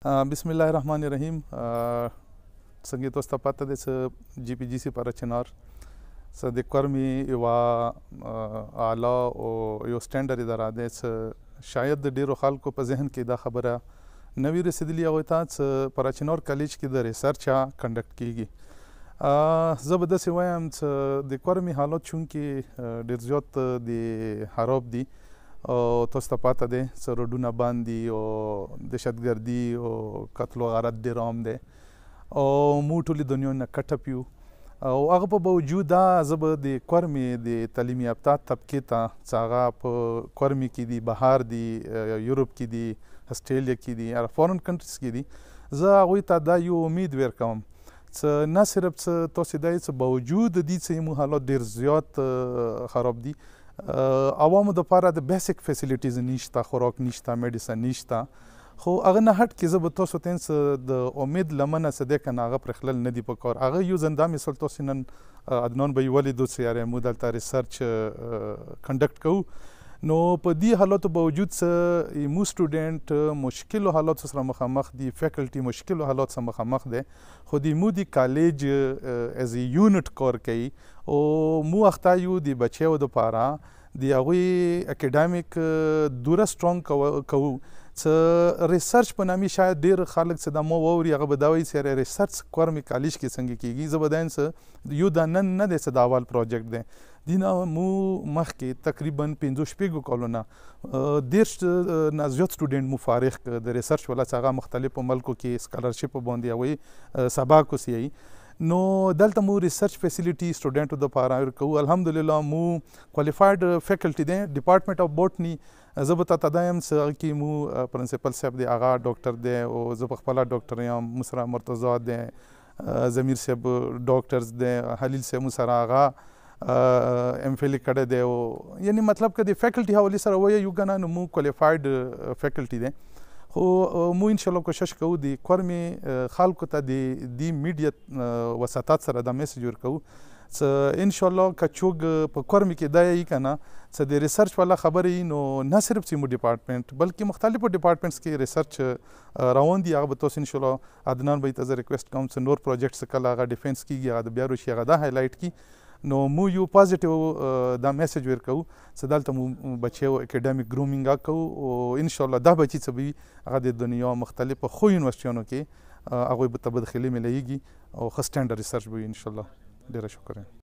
بسم الله الرحمن الرحیم. څنګه تاسو ته پته ده چې جی پی جی سی پاراچنار څه د کورمي یوه اعلی او یو سټینډرډ اداره ده چې شاید د ډیرو خلکو په ذهن کې دا خبره نه وي رسېدلې هغوی ته چې پاراچنار کالج کې د ریسرچ کنډکټ کیږي. زه به داسې وایم چې د کورمي حالات چونکې ډېر زیات د خراب دي او تاسو ته پته دی چې روډونه بند دي او دهشتګردي او قتل و غارت ډېر عام دی او موږ ټولې دنیا نه کټپ یو او هغه په باوجود دا زه به د کورمي د تعلیم یافته طبقې ته چې هغه په کورمي کې دي، بهر دي، یورپ کې دي، اسټرالیا کې دي، فارن کنټریز کې دي، زه هغوی ته دا یو امید ورکوم چې نه صرف چې تاسې دا چې باوجود د دې چې زموږ حالات ډېر زیات خراب دي، عوامو دپاره د بیسک فیسیلیټیز نشته، خوراک نشته، میډیسن نشته، خو هغه نه هټ کې زه به تاسو ته څه د امید لمنه څه دی که نه هغه پرېښلل نه دي په کار. هغه یو ځل دا مثال تاسو نن عدنان به یې ولیدو چې یاره موږ دلته ریسرچ کنډکټ کوو، نو په دې حالاتو باوجود څه موږ سټوډنټ مشکلو حالاتو سره مخامخ دي، فیکلټي مشکلو حالاتو سره مخامخ دی، خو د موږ د کالج ایز ا یونټ کار کوي او موږ اخته یو د بچیو دپاره د هغوی اکیډامیک دوره سټرانګ کوو چې ریسرچ په نامې شاید ډېر خلک چې دا مو واوري هغه به دا وایي چې ریسرچ کورمي کالج کې څنګه کیږي. زه به دا یم چې یو دا نن نه دی چې دا اول پروجیکټ دی، دې نه مو مخکې تقریبا 5-6 کالونه 10 نه زیات سټوډنټ مو فارغ کړه د ریسرچ والا چې هغه مختلفو ملکو کې سکالرشپ باندې هغوی سبق وسیایي. نو دلته مو ریسرچ فیسیلیټي سټوډنټو دپاره ورکوو. الحمدلله مو کوالیفاید فیکلټي دی ډپارټمنټ اف بوټني. زه به تاته دا یم چې هغه کې مو پرنسپل صاحب دی هغه ډاکټر دی او زه په خپله ډاکټر یم، مو سره مرتضی دی، ضمیر صاحب ډاکټرز دی، خلیل صاحب مو سره هغه ایم فیل یې کړی دی او یعنې مطلب که د فیکلټي حوالې سره ووایو که نه نو مو کوالیفاید فیکلټي دی. خو مو انشاءالله کوشش کوو د کورمي خلکو ته د دې میډیا وساطت سره دا میسج ورکوو چې انشاءالله که څوک په کورمي کې دا یي که نه چې د ریسرچ والا خبرې وي نو نه صرف چې مو ډپارټمنټ بلکې مختلفو ډپارټمنټس کې ریسرچ روان دي. هغه به تاسو انشاءالله عدنان به یې ته زه ریکویسټ کوم چې نور پروجیکټس کله هغه ډیفینس کېږي هغه د بیا روشي هغه دا هایلایټ کړي، نو مو یو پازیټیو دا میسج ورکوو چې دلته مو بچیو اکیډمیک ګرومینګ کوو او انشاءالله دا بچي چې به وي هغه د دنیا مختلفو ښو یونیورسټیانو کې هغوی به ته بدخلي میلیږي او ښه سټینډرډ ریسرچ به وي انشاءالله. ډېره شکریه.